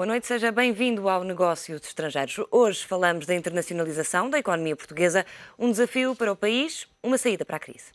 Boa noite, seja bem-vindo ao Negócio de Estrangeiros. Hoje falamos da internacionalização da economia portuguesa, um desafio para o país, uma saída para a crise.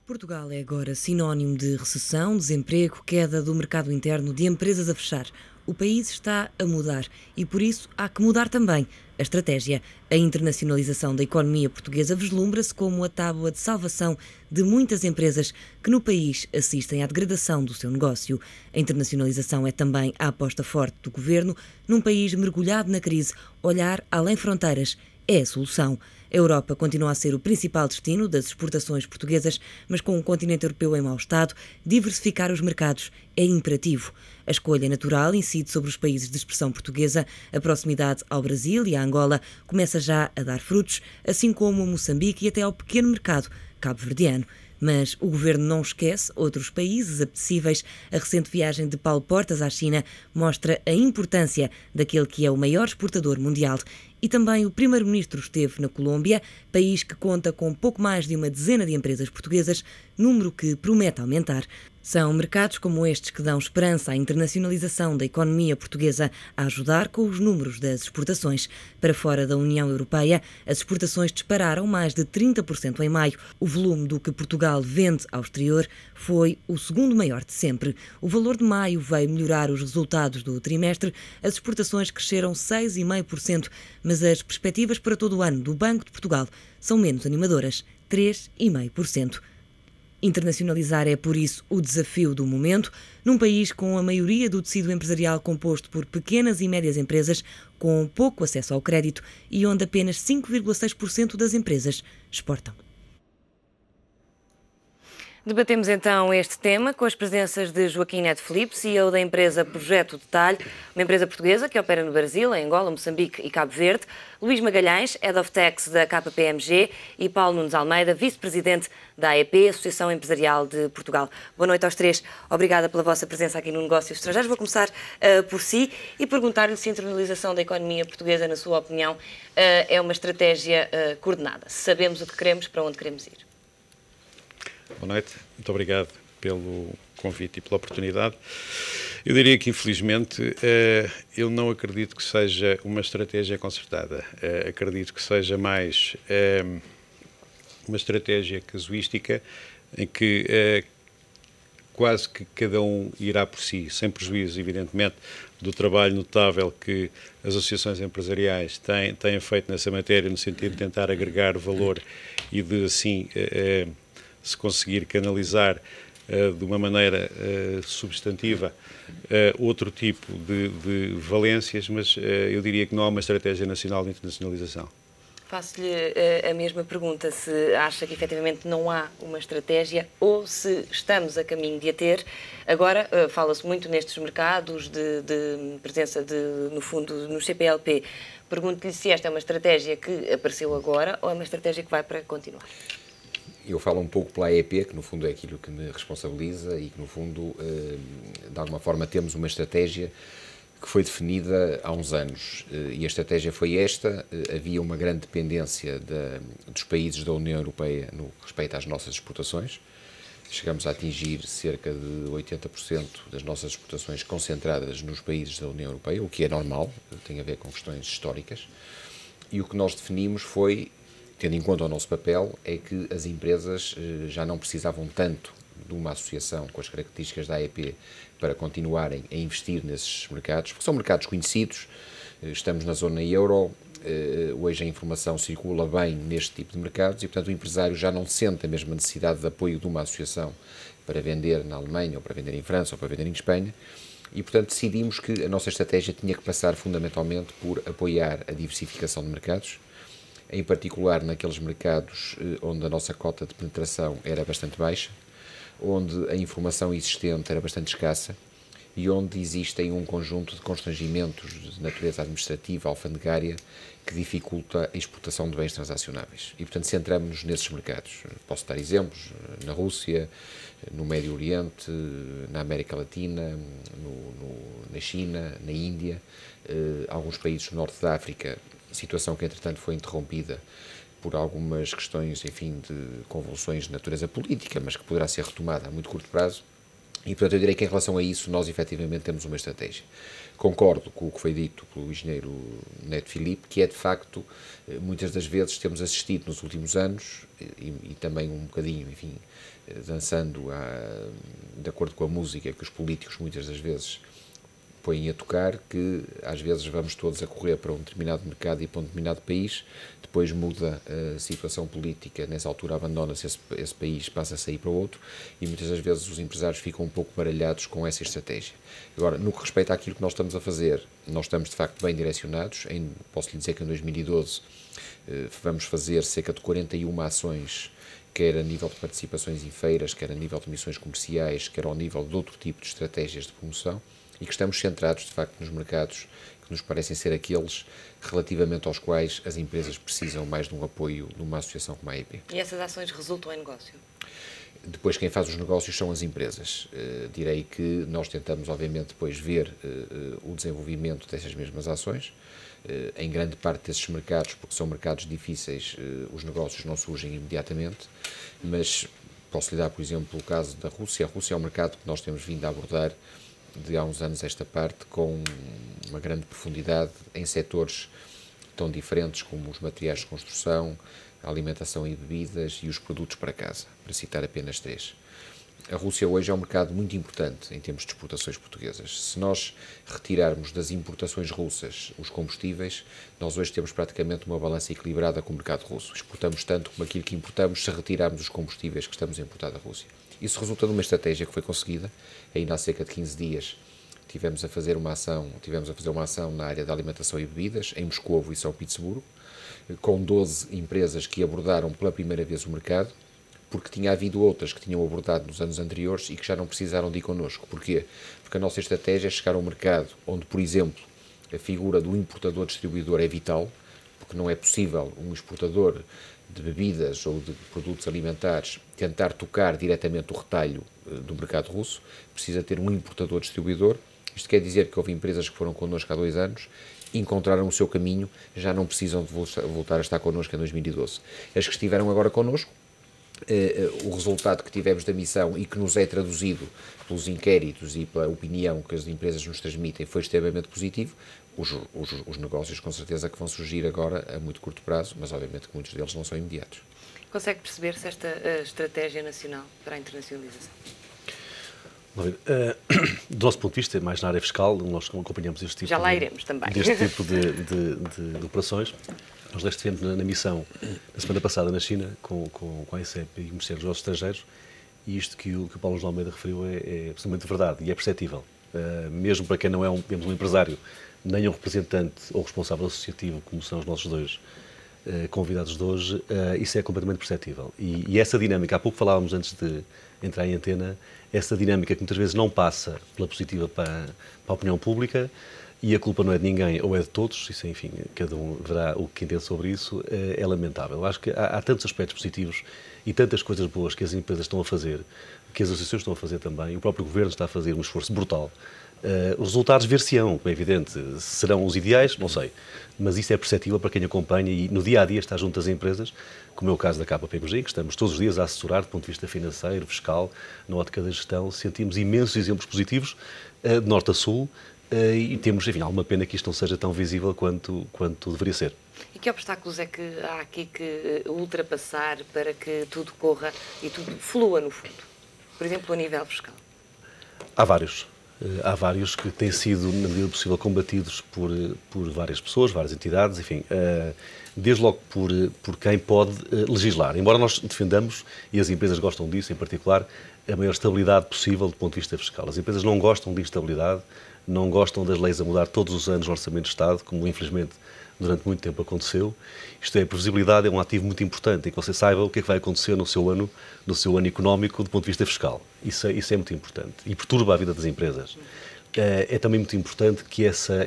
Portugal é agora sinónimo de recessão, desemprego, queda do mercado interno, de empresas a fechar. O país está a mudar e, por isso, há que mudar também a estratégia. A internacionalização da economia portuguesa vislumbra-se como a tábua de salvação de muitas empresas que no país assistem à degradação do seu negócio. A internacionalização é também a aposta forte do governo num país mergulhado na crise. Olhar além fronteiras é a solução. A Europa continua a ser o principal destino das exportações portuguesas, mas com o continente europeu em mau estado, diversificar os mercados é imperativo. A escolha natural incide sobre os países de expressão portuguesa. A proximidade ao Brasil e à Angola começa já a dar frutos, assim como a Moçambique e até ao pequeno mercado cabo-verdiano. Mas o governo não esquece outros países apetecíveis. A recente viagem de Paulo Portas à China mostra a importância daquele que é o maior exportador mundial. E também o primeiro-ministro esteve na Colômbia, país que conta com pouco mais de uma dezena de empresas portuguesas, número que promete aumentar. São mercados como estes que dão esperança à internacionalização da economia portuguesa a ajudar com os números das exportações. Para fora da União Europeia, as exportações dispararam mais de 30% em maio. O volume do que Portugal vende ao exterior foi o segundo maior de sempre. O valor de maio veio melhorar os resultados do trimestre. As exportações cresceram 6,5%, mas as perspectivas para todo o ano do Banco de Portugal são menos animadoras, 3,5%. Internacionalizar é, por isso, o desafio do momento, num país com a maioria do tecido empresarial composto por pequenas e médias empresas, com pouco acesso ao crédito e onde apenas 5,6% das empresas exportam. Debatemos então este tema com as presenças de Joaquim Neto Filipe, CEO da empresa Projeto Detalhe, uma empresa portuguesa que opera no Brasil, em Angola, Moçambique e Cabo Verde, Luís Magalhães, Head of Tax da KPMG e Paulo Nunes Almeida, vice-presidente da AEP, Associação Empresarial de Portugal. Boa noite aos três. Obrigada pela vossa presença aqui no Negócios Estrangeiros. Vou começar por si e perguntar-lhe se a internacionalização da economia portuguesa, na sua opinião, é uma estratégia coordenada. Se sabemos o que queremos, para onde queremos ir. Boa noite, muito obrigado pelo convite e pela oportunidade. Eu diria que, infelizmente, eu não acredito que seja uma estratégia concertada. Acredito que seja mais uma estratégia casuística em que quase que cada um irá por si, sem prejuízo, evidentemente, do trabalho notável que as associações empresariais têm feito nessa matéria, no sentido de tentar agregar valor e de, assim, se conseguir canalizar de uma maneira substantiva outro tipo de valências, mas eu diria que não há uma estratégia nacional de internacionalização. Faço-lhe a mesma pergunta, se acha que efetivamente não há uma estratégia ou se estamos a caminho de a ter. Agora, fala-se muito nestes mercados de presença, no fundo, no CPLP. Pergunto-lhe se esta é uma estratégia que apareceu agora ou é uma estratégia que vai para continuar. Eu falo um pouco pela AEP, que no fundo é aquilo que me responsabiliza e que no fundo, de alguma forma, temos uma estratégia que foi definida há uns anos. E a estratégia foi esta: havia uma grande dependência dos países da União Europeia no respeito às nossas exportações. Chegamos a atingir cerca de 80% das nossas exportações concentradas nos países da União Europeia, o que é normal, tem a ver com questões históricas. E o que nós definimos foi, tendo em conta o nosso papel, é que as empresas já não precisavam tanto de uma associação com as características da AEP para continuarem a investir nesses mercados, porque são mercados conhecidos, estamos na zona euro, hoje a informação circula bem neste tipo de mercados e, portanto, o empresário já não sente a mesma necessidade de apoio de uma associação para vender na Alemanha, ou para vender em França, ou para vender em Espanha, e, portanto, decidimos que a nossa estratégia tinha que passar fundamentalmente por apoiar a diversificação de mercados, em particular naqueles mercados onde a nossa cota de penetração era bastante baixa, onde a informação existente era bastante escassa e onde existem um conjunto de constrangimentos de natureza administrativa, alfandegária, que dificulta a exportação de bens transacionáveis. E, portanto, centramos-nos nesses mercados. Posso dar exemplos: na Rússia, no Médio Oriente, na América Latina, na China, na Índia, alguns países do Norte da África, situação que, entretanto, foi interrompida por algumas questões, enfim, de convulsões de natureza política, mas que poderá ser retomada a muito curto prazo. E, portanto, eu direi que em relação a isso nós efetivamente temos uma estratégia. Concordo com o que foi dito pelo engenheiro Neto Filipe, que é de facto, muitas das vezes temos assistido nos últimos anos, e também um bocadinho, enfim, dançando de acordo com a música que os políticos muitas das vezes põem a tocar, que às vezes vamos todos a correr para um determinado mercado e para um determinado país, depois muda a situação política, nessa altura abandona-se esse país, passa a sair para outro, e muitas das vezes os empresários ficam um pouco baralhados com essa estratégia. Agora, no que respeita àquilo que nós estamos a fazer, nós estamos de facto bem direcionados. Posso lhe dizer que em 2012 vamos fazer cerca de 41 ações, quer a nível de participações em feiras, quer a nível de missões comerciais, quer ao nível de outro tipo de estratégias de promoção, e que estamos centrados, de facto, nos mercados que nos parecem ser aqueles relativamente aos quais as empresas precisam mais de um apoio de uma associação como a AEP. E essas ações resultam em negócio? Depois, quem faz os negócios são as empresas. Direi que nós tentamos, obviamente, depois ver o desenvolvimento dessas mesmas ações. Em grande parte desses mercados, porque são mercados difíceis, os negócios não surgem imediatamente, mas posso lhe dar, por exemplo, o caso da Rússia. A Rússia é um mercado que nós temos vindo a abordar de há uns anos esta parte com uma grande profundidade em setores tão diferentes como os materiais de construção, a alimentação e bebidas e os produtos para casa, para citar apenas 3. A Rússia hoje é um mercado muito importante em termos de exportações portuguesas. Se nós retirarmos das importações russas os combustíveis, nós hoje temos praticamente uma balança equilibrada com o mercado russo. Exportamos tanto como aquilo que importamos se retirarmos os combustíveis que estamos a importar da Rússia. Isso resulta de uma estratégia que foi conseguida. Ainda há cerca de 15 dias tivemos a fazer uma ação na área da alimentação e bebidas, em Moscovo e São Petersburgo, com 12 empresas que abordaram pela primeira vez o mercado, porque tinha havido outras que tinham abordado nos anos anteriores e que já não precisaram de ir connosco. Porquê? Porque a nossa estratégia é chegar a um mercado onde, por exemplo, a figura do importador-distribuidor é vital, porque não é possível um exportador de bebidas ou de produtos alimentares tentar tocar diretamente o retalho do mercado russo, precisa ter um importador-distribuidor. Isto quer dizer que houve empresas que foram connosco há 2 anos, encontraram o seu caminho, já não precisam de voltar a estar connosco em 2012. As que estiveram agora connosco, o resultado que tivemos da missão e que nos é traduzido pelos inquéritos e pela opinião que as empresas nos transmitem foi extremamente positivo. Os negócios com certeza que vão surgir agora a muito curto prazo, mas obviamente que muitos deles não são imediatos. Consegue perceber-se esta estratégia nacional para a internacionalização? Do nosso ponto de vista, mais na área fiscal, nós acompanhamos este tipo, já lá iremos também. Deste tipo de operações. Nós estivemos na missão, na semana passada, na China, com a ECEP e o Ministério dos Negócios Estrangeiros, e isto que o Paulo João Almeida referiu é absolutamente verdade e é perceptível. Mesmo para quem não é um empresário, nem um representante ou responsável associativo, como são os nossos 2 convidados de hoje, isso é completamente perceptível. E essa dinâmica, há pouco falávamos antes de entrar em antena, essa dinâmica que muitas vezes não passa pela positiva para a opinião pública, e a culpa não é de ninguém ou é de todos, isso enfim, cada um verá o que entende sobre isso, é lamentável. Eu acho que há tantos aspectos positivos e tantas coisas boas que as empresas estão a fazer, que as associações estão a fazer também, o próprio Governo está a fazer um esforço brutal. Os resultados ver-se-ão, como é evidente. Serão os ideais? Não sei. Mas isso é perceptível para quem acompanha e no dia-a-dia está junto às empresas, como é o caso da KPMG, que estamos todos os dias a assessorar do ponto de vista financeiro, fiscal, na ótica da gestão. Sentimos imensos exemplos positivos, de norte a sul, e temos, enfim, alguma pena que isto não seja tão visível quanto deveria ser. E que obstáculos é que há aqui que ultrapassar para que tudo corra e tudo flua, no fundo? Por exemplo, a nível fiscal. Há vários. Há vários que têm sido, na medida do possível, combatidos por várias pessoas, várias entidades, enfim, desde logo por quem pode legislar. Embora nós defendamos, e as empresas gostam disso em particular, a maior estabilidade possível do ponto de vista fiscal. As empresas não gostam de instabilidade, não gostam das leis a mudar todos os anos no Orçamento de Estado, como infelizmente durante muito tempo aconteceu. Isto é, a previsibilidade é um ativo muito importante, em que você saiba o que é que vai acontecer no seu ano económico do ponto de vista fiscal. Isso é muito importante e perturba a vida das empresas. É também muito importante que essa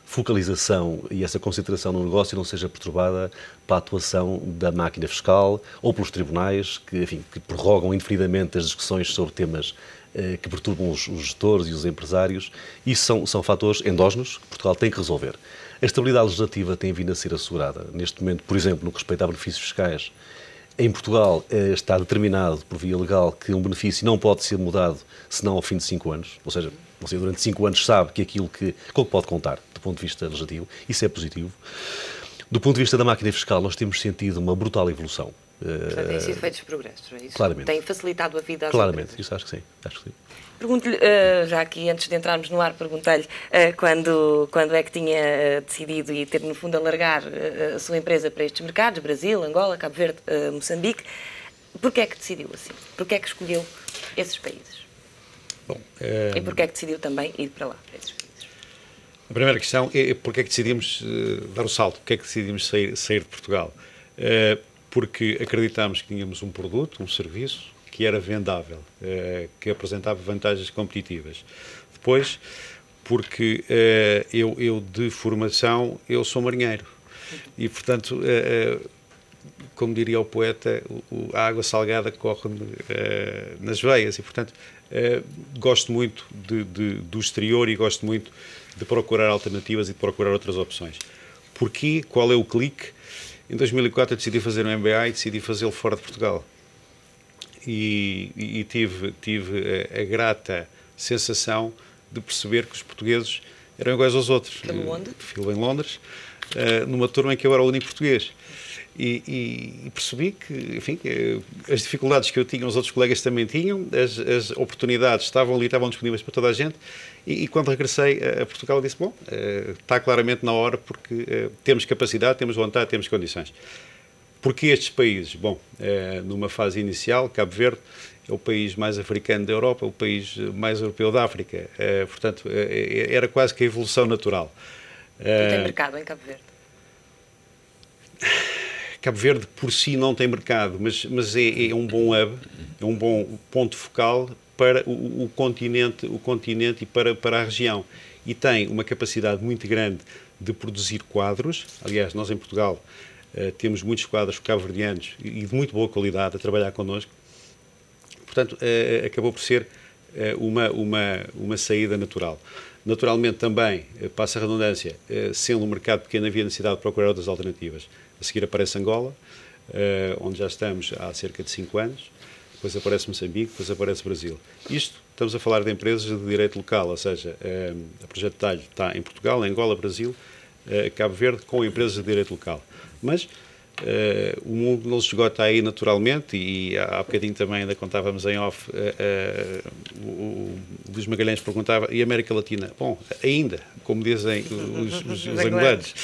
focalização e essa concentração no negócio não seja perturbada para a atuação da máquina fiscal ou pelos tribunais que prorrogam indefinidamente as discussões sobre temas que perturbam os gestores e os empresários. Isso são fatores endógenos que Portugal tem que resolver. A estabilidade legislativa tem vindo a ser assegurada. Neste momento, por exemplo, no que respeita a benefícios fiscais, Em Portugal está determinado por via legal que um benefício não pode ser mudado senão ao fim de 5 anos, ou seja, você durante 5 anos sabe que aquilo que pode contar do ponto de vista legislativo, isso é positivo. Do ponto de vista da máquina fiscal, nós temos sentido uma brutal evolução. Portanto, têm sido feitos progressos, é isso? Claramente. Tem facilitado a vida às Claramente, empresas. isso acho que sim. Pergunto-lhe, já aqui antes de entrarmos no ar, perguntei-lhe quando é que tinha decidido e ter, no fundo, alargar a sua empresa para estes mercados, Brasil, Angola, Cabo Verde, Moçambique. Porquê é que decidiu assim? Porquê é que escolheu esses países? Bom, E porquê é que decidiu também ir para lá, para esses países? a primeira questão é porque é que decidimos dar o salto, porque é que decidimos sair de Portugal. Porque acreditámos que tínhamos um produto, um serviço, que era vendável, que apresentava vantagens competitivas. Depois, porque eu de formação, eu sou marinheiro. E, portanto, como diria o poeta, a água salgada corre nas veias. E, portanto, gosto muito do exterior e gosto muito de procurar alternativas e de procurar outras opções. Porquê? Qual é o clique? Em 2004 eu decidi fazer um MBA e decidi fazê-lo fora de Portugal. E tive a grata sensação de perceber que os portugueses eram iguais aos outros. Filo onde? Filo em Londres, numa turma em que eu era o único português. E percebi que, enfim, as dificuldades que eu tinha, os outros colegas também tinham, as oportunidades estavam ali, estavam disponíveis para toda a gente. E quando regressei a Portugal, disse: bom, está claramente na hora, porque temos capacidade, temos vontade, temos condições. Porquê estes países? Bom, numa fase inicial, Cabo Verde é o país mais africano da Europa, o país mais europeu da África. Portanto, era quase que a evolução natural. E tem mercado em Cabo Verde? Cabo Verde por si não tem mercado, mas é um bom hub, é um bom ponto focal para o continente e para a região. E tem uma capacidade muito grande de produzir quadros. Aliás, nós em Portugal temos muitos quadros cabo-verdianos e de muito boa qualidade a trabalhar connosco. Portanto, acabou por ser uma saída natural. Naturalmente também, passa a redundância, sendo um mercado pequeno, havia necessidade de procurar outras alternativas. A seguir aparece Angola, onde já estamos há cerca de 5 anos, depois aparece Moçambique, depois aparece Brasil. Isto, estamos a falar de empresas de direito local, ou seja, a Projeto de Talho está em Portugal, Angola, Brasil, Cabo Verde, com empresas de direito local. Mas o mundo não se esgota aí naturalmente, e há bocadinho também ainda contávamos em off, o Luís Magalhães perguntava, e a América Latina? Bom, ainda, como dizem os angolanos,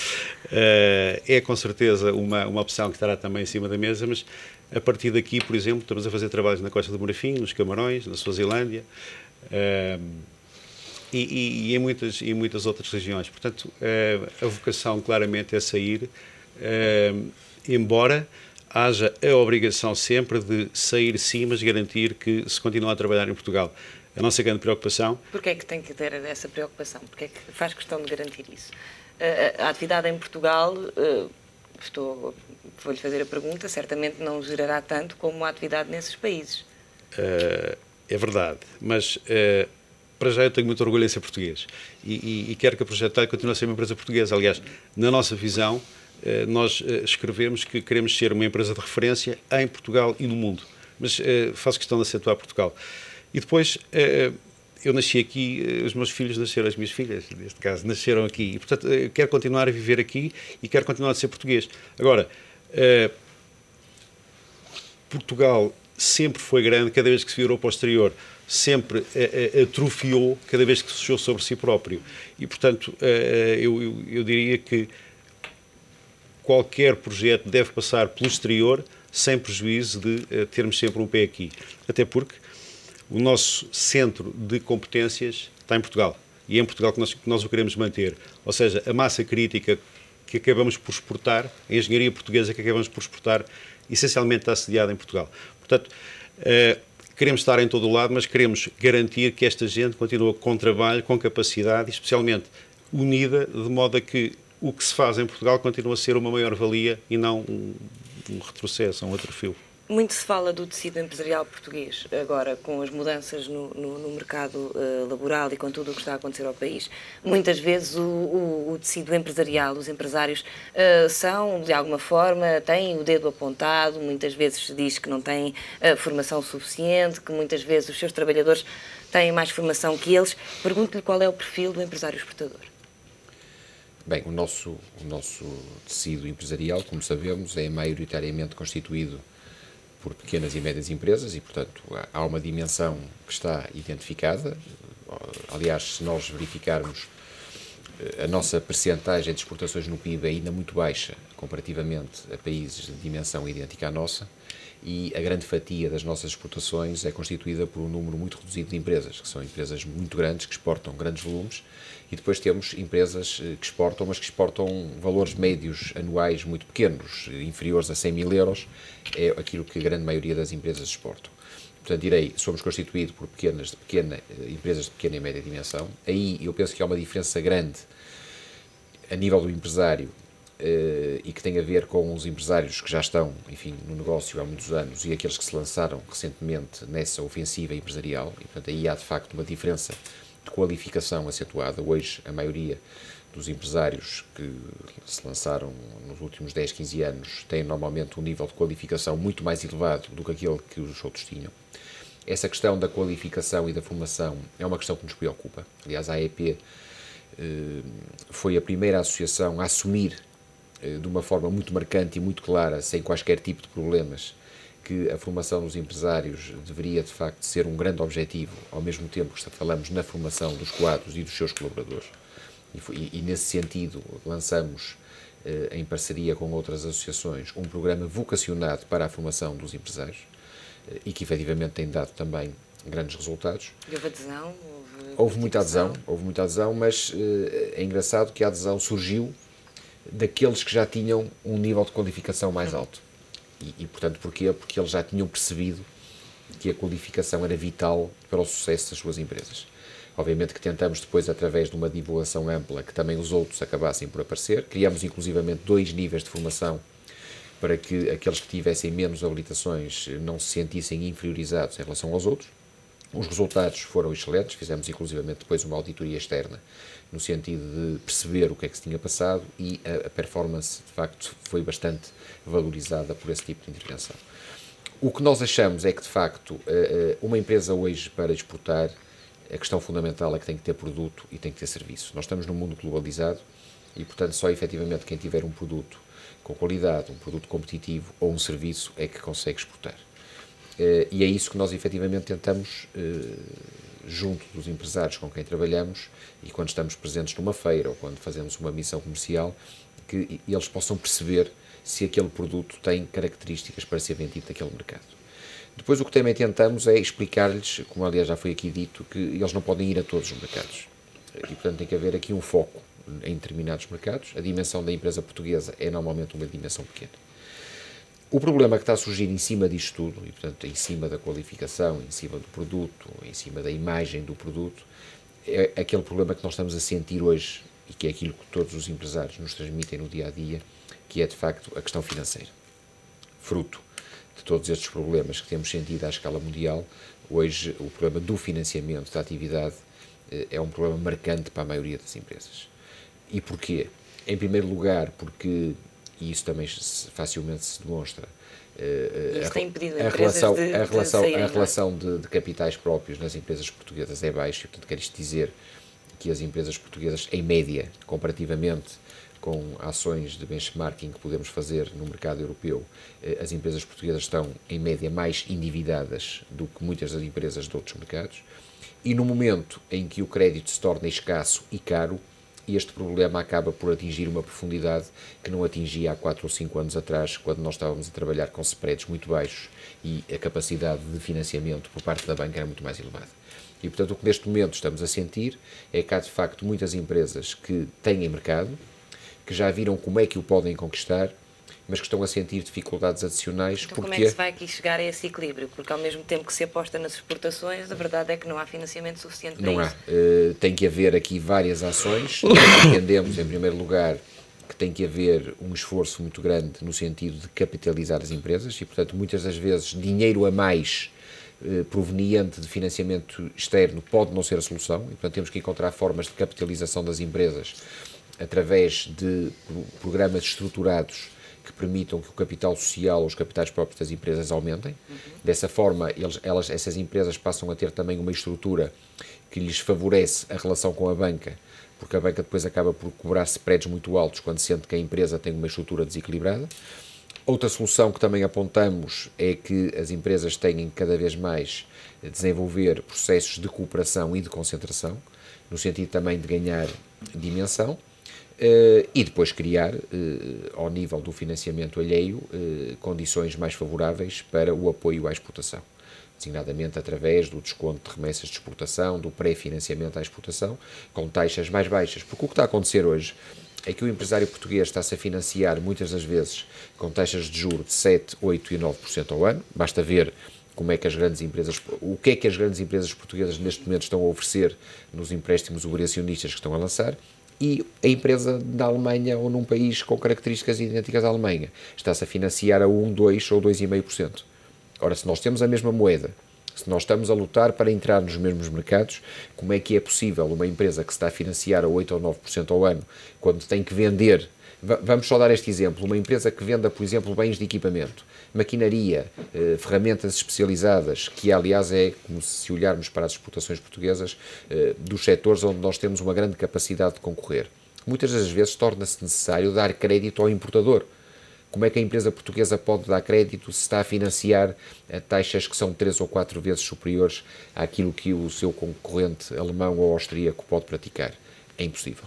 é com certeza uma opção que estará também em cima da mesa, mas a partir daqui, por exemplo, estamos a fazer trabalhos na Costa do Marfim, nos Camarões, na Suazilândia, e em muitas outras regiões. Portanto, a vocação claramente é sair, embora haja a obrigação sempre de sair sim, mas garantir que se continua a trabalhar em Portugal. A nossa grande preocupação... Porquê é que tem que ter essa preocupação? Porquê é que faz questão de garantir isso? A atividade em Portugal, vou-lhe fazer a pergunta, certamente não gerará tanto como a atividade nesses países. É verdade, mas para já eu tenho muito orgulho em ser português e quero que a Projeto Talho continue a ser uma empresa portuguesa. Aliás, na nossa visão, nós escrevemos que queremos ser uma empresa de referência em Portugal e no mundo, mas faço questão de acentuar Portugal. E depois, eu nasci aqui, os meus filhos nasceram, as minhas filhas, neste caso, nasceram aqui, e portanto quero continuar a viver aqui e quero continuar a ser português. Agora, Portugal sempre foi grande, cada vez que se virou para o exterior, sempre atrofiou cada vez que se fechou sobre si próprio. E, portanto, eu diria que qualquer projeto deve passar pelo exterior sem prejuízo de termos sempre um pé aqui. Até porque o nosso centro de competências está em Portugal. E é em Portugal que nós o queremos manter. Ou seja, a massa crítica que acabamos por exportar, a engenharia portuguesa que acabamos por exportar, essencialmente está sediada em Portugal. Portanto, queremos estar em todo o lado, mas queremos garantir que esta gente continua com trabalho, com capacidade e especialmente unida, de modo a que o que se faz em Portugal continua a ser uma maior-valia e não um retrocesso, um atrofio. Muito se fala do tecido empresarial português, agora com as mudanças no mercado laboral e com tudo o que está a acontecer ao país. Muitas vezes o tecido empresarial, os empresários são, de alguma forma, têm o dedo apontado, muitas vezes se diz que não têm formação suficiente, que muitas vezes os seus trabalhadores têm mais formação que eles. Pergunto-lhe qual é o perfil do empresário exportador. Bem, o nosso tecido empresarial, como sabemos, é maioritariamente constituído por pequenas e médias empresas e, portanto, há uma dimensão que está identificada. Aliás, se nós verificarmos a nossa percentagem de exportações no PIB é ainda muito baixa comparativamente a países de dimensão idêntica à nossa, e a grande fatia das nossas exportações é constituída por um número muito reduzido de empresas, que são empresas muito grandes, que exportam grandes volumes, e depois temos empresas que exportam, mas que exportam valores médios anuais muito pequenos, inferiores a 100 mil euros, é aquilo que a grande maioria das empresas exportam. Portanto, direi, somos constituídos por empresas de pequena e média dimensão. Aí eu penso que há uma diferença grande a nível do empresário e que tem a ver com os empresários que já estão, enfim, no negócio há muitos anos e aqueles que se lançaram recentemente nessa ofensiva empresarial. E, portanto, aí há de facto uma diferença de qualificação acentuada. Hoje, a maioria dos empresários que se lançaram nos últimos 10, 15 anos têm normalmente um nível de qualificação muito mais elevado do que aquele que os outros tinham. Essa questão da qualificação e da formação é uma questão que nos preocupa. Aliás, a AEP foi a primeira associação a assumir de uma forma muito marcante e muito clara, sem quaisquer tipo de problemas, que a formação dos empresários deveria, de facto, ser um grande objetivo, ao mesmo tempo que falamos na formação dos quadros e dos seus colaboradores. E nesse sentido, lançamos, em parceria com outras associações, um programa vocacionado para a formação dos empresários e que, efetivamente, tem dado também grandes resultados. E houve adesão? Houve muita adesão, mas é engraçado que a adesão surgiu daqueles que já tinham um nível de qualificação mais alto. E portanto, porquê? Porque eles já tinham percebido que a qualificação era vital para o sucesso das suas empresas. Obviamente que tentamos depois, através de uma divulgação ampla, que também os outros acabassem por aparecer. Criamos, inclusivamente, 2 níveis de formação para que aqueles que tivessem menos habilitações não se sentissem inferiorizados em relação aos outros. Os resultados foram excelentes, fizemos inclusivamente depois uma auditoria externa, no sentido de perceber o que é que se tinha passado, e a performance, de facto, foi bastante valorizada por esse tipo de intervenção. O que nós achamos é que, de facto, uma empresa hoje, para exportar, a questão fundamental é que tem que ter produto e tem que ter serviço. Nós estamos num mundo globalizado e, portanto, só efetivamente quem tiver um produto com qualidade, um produto competitivo ou um serviço é que consegue exportar. E é isso que nós efetivamente tentamos, junto dos empresários com quem trabalhamos, e quando estamos presentes numa feira ou quando fazemos uma missão comercial, que eles possam perceber se aquele produto tem características para ser vendido naquele mercado. Depois o que também tentamos é explicar-lhes, como aliás já foi aqui dito, que eles não podem ir a todos os mercados. E portanto tem que haver aqui um foco em determinados mercados. A dimensão da empresa portuguesa é normalmente uma dimensão pequena. O problema que está a surgir em cima disto tudo, e portanto em cima da qualificação, em cima do produto, em cima da imagem do produto, é aquele problema que nós estamos a sentir hoje, e que é aquilo que todos os empresários nos transmitem no dia-a-dia, que é de facto a questão financeira. Fruto de todos estes problemas que temos sentido à escala mundial, hoje o problema do financiamento da atividade é um problema marcante para a maioria das empresas. E porquê? Em primeiro lugar, porque, e isso também facilmente se demonstra, a relação de capitais próprios nas empresas portuguesas é baixa, e portanto quer isto dizer que as empresas portuguesas, em média, comparativamente com ações de benchmarking que podemos fazer no mercado europeu, as empresas portuguesas estão, em média, mais endividadas do que muitas das empresas de outros mercados, e no momento em que o crédito se torna escasso e caro, este problema acaba por atingir uma profundidade que não atingia há 4 ou 5 anos atrás, quando nós estávamos a trabalhar com spreads muito baixos e a capacidade de financiamento por parte da banca era muito mais elevada. E, portanto, o que neste momento estamos a sentir é que há, de facto, muitas empresas que têm mercado, que já viram como é que o podem conquistar, mas que estão a sentir dificuldades adicionais. Então, como é que se vai aqui chegar a esse equilíbrio? Porque ao mesmo tempo que se aposta nas exportações, a verdade é que não há financiamento suficiente para isso. Não há. Tem que haver aqui várias ações. Entendemos, em primeiro lugar, que tem que haver um esforço muito grande no sentido de capitalizar as empresas e, portanto, muitas das vezes dinheiro a mais proveniente de financiamento externo pode não ser a solução e, portanto, temos que encontrar formas de capitalização das empresas através de programas estruturados que permitam que o capital social ou os capitais próprios das empresas aumentem. Dessa forma, essas empresas passam a ter também uma estrutura que lhes favorece a relação com a banca, porque a banca depois acaba por cobrar spreads muito altos quando sente que a empresa tem uma estrutura desequilibrada. Outra solução que também apontamos é que as empresas tenham cada vez mais a desenvolver processos de cooperação e de concentração, no sentido também de ganhar dimensão, e depois criar, ao nível do financiamento alheio, condições mais favoráveis para o apoio à exportação, designadamente através do desconto de remessas de exportação, do pré-financiamento à exportação, com taxas mais baixas. Porque o que está a acontecer hoje é que o empresário português está-se a financiar, muitas das vezes, com taxas de juros de 7, 8 e 9% ao ano. Basta ver como é que as grandes empresas, o que é que as grandes empresas portuguesas neste momento estão a oferecer nos empréstimos obrigacionistas que estão a lançar. E a empresa da Alemanha ou num país com características idênticas à Alemanha está-se a financiar a 1, 2 ou 2,5%. Ora, se nós temos a mesma moeda, se nós estamos a lutar para entrar nos mesmos mercados, como é que é possível uma empresa que se está a financiar a 8 ou 9% ao ano, quando tem que vender, vamos só dar este exemplo, uma empresa que venda, por exemplo, bens de equipamento, maquinaria, ferramentas especializadas, que aliás é, como se olharmos para as exportações portuguesas, dos setores onde nós temos uma grande capacidade de concorrer. Muitas das vezes torna-se necessário dar crédito ao importador. Como é que a empresa portuguesa pode dar crédito se está a financiar a taxas que são 3 ou 4 vezes superiores àquilo que o seu concorrente alemão ou austríaco pode praticar? É impossível.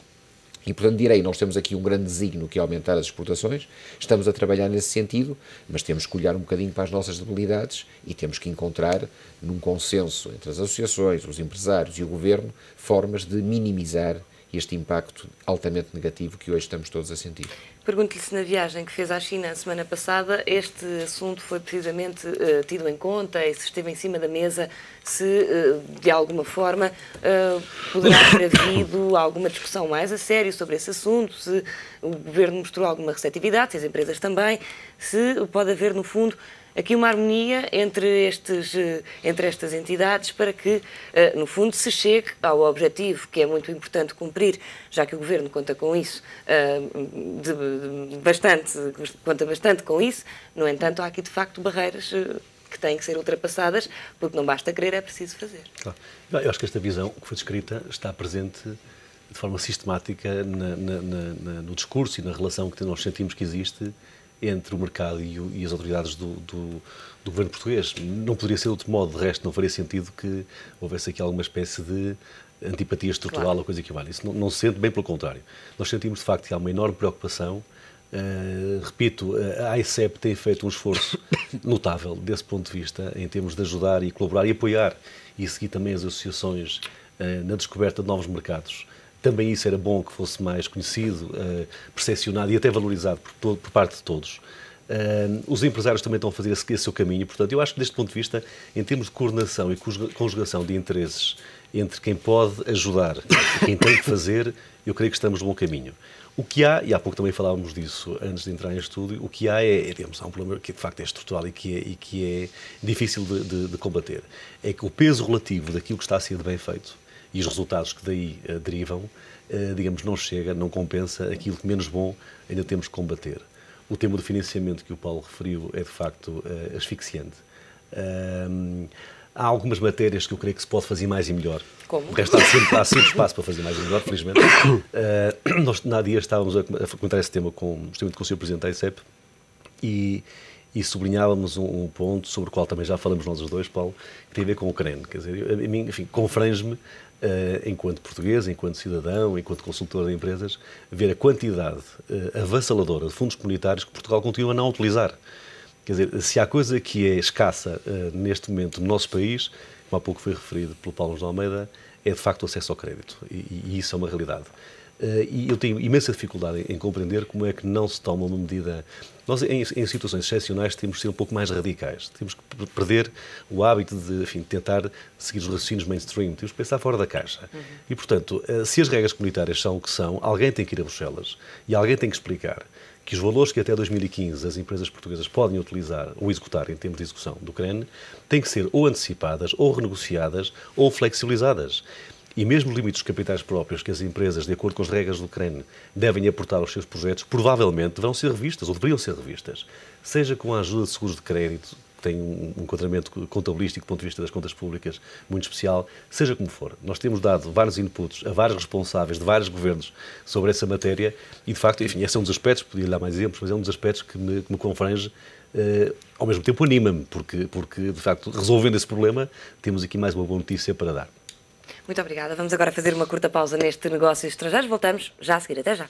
E, portanto, direi, nós temos aqui um grande desígnio que é aumentar as exportações, estamos a trabalhar nesse sentido, mas temos que olhar um bocadinho para as nossas debilidades e temos que encontrar, num consenso entre as associações, os empresários e o governo, formas de minimizar este impacto altamente negativo que hoje estamos todos a sentir. Pergunto-lhe se na viagem que fez à China a semana passada este assunto foi precisamente tido em conta e se esteve em cima da mesa, se de alguma forma poderá ter havido alguma discussão mais a sério sobre esse assunto, se o Governo mostrou alguma receptividade, se as empresas também, se pode haver no fundo aqui uma harmonia entre estas entidades para que, no fundo, se chegue ao objetivo que é muito importante cumprir, já que o Governo conta com isso, conta bastante com isso. No entanto, há aqui, de facto, barreiras que têm que ser ultrapassadas, porque não basta querer, é preciso fazer. Claro. Eu acho que esta visão que foi descrita está presente de forma sistemática no discurso e na relação que nós sentimos que existe entre o mercado e as autoridades do governo português. Não poderia ser de outro modo, de resto não faria sentido que houvesse aqui alguma espécie de antipatia estrutural, claro, ou coisa equivalente. Isso não se sente, bem pelo contrário. Nós sentimos de facto que há uma enorme preocupação. Repito, a AICEP tem feito um esforço notável desse ponto de vista, em termos de ajudar e colaborar e apoiar e seguir também as associações na descoberta de novos mercados. Também isso era bom que fosse mais conhecido, percepcionado e até valorizado por parte de todos. Os empresários também estão a fazer esse seu caminho, portanto, eu acho que deste ponto de vista, em termos de coordenação e conjugação de interesses entre quem pode ajudar e quem tem que fazer, eu creio que estamos no bom caminho. O que há, e há pouco também falávamos disso antes de entrar em estúdio, o que há há um problema que de facto é estrutural e que é difícil de combater. É que o peso relativo daquilo que está a ser bem feito e os resultados que daí derivam, digamos, não chega, não compensa aquilo que menos bom ainda temos que combater. O tema do financiamento que o Paulo referiu é, de facto, asfixiante. Há algumas matérias que eu creio que se pode fazer mais e melhor. Como? O resto há sempre espaço para fazer mais e melhor, felizmente. Nós, na dia, estávamos a comentar esse tema justamente com o Sr. Presidente da AICEP e sublinhávamos um ponto sobre o qual também já falamos nós os dois, Paulo, que tem a ver com o CREN. Quer dizer, a mim, enfim, confrange-me, enquanto português, enquanto cidadão, enquanto consultor de empresas, ver a quantidade avassaladora de fundos comunitários que Portugal continua a não utilizar. Quer dizer, se há coisa que é escassa neste momento no nosso país, como há pouco foi referido pelo Paulo de Almeida, é de facto o acesso ao crédito. E isso é uma realidade. E eu tenho imensa dificuldade em compreender como é que não se toma uma medida. Nós, em situações excepcionais, temos de ser um pouco mais radicais. Temos que perder o hábito de, enfim, tentar seguir os raciocínios mainstream. Temos que pensar fora da caixa. E, portanto, se as regras comunitárias são o que são, alguém tem que ir a Bruxelas e alguém tem que explicar que os valores que até 2015 as empresas portuguesas podem utilizar ou executar em termos de execução do CREN têm que ser ou antecipadas, ou renegociadas, ou flexibilizadas. E mesmo os limites dos capitais próprios que as empresas, de acordo com as regras do CREN, devem aportar aos seus projetos, provavelmente vão ser revistas, ou deveriam ser revistas. Seja com a ajuda de seguros de crédito, que tem um enquadramento contabilístico do ponto de vista das contas públicas muito especial, seja como for. Nós temos dado vários inputs a vários responsáveis de vários governos sobre essa matéria e, de facto, enfim, esse é um dos aspectos, podia dar mais exemplos, mas é um dos aspectos que me confrange. Ao mesmo tempo anima-me, porque, de facto, resolvendo esse problema, temos aqui mais uma boa notícia para dar. Muito obrigada. Vamos agora fazer uma curta pausa neste Negócios Estrangeiros. Voltamos já a seguir. Até já.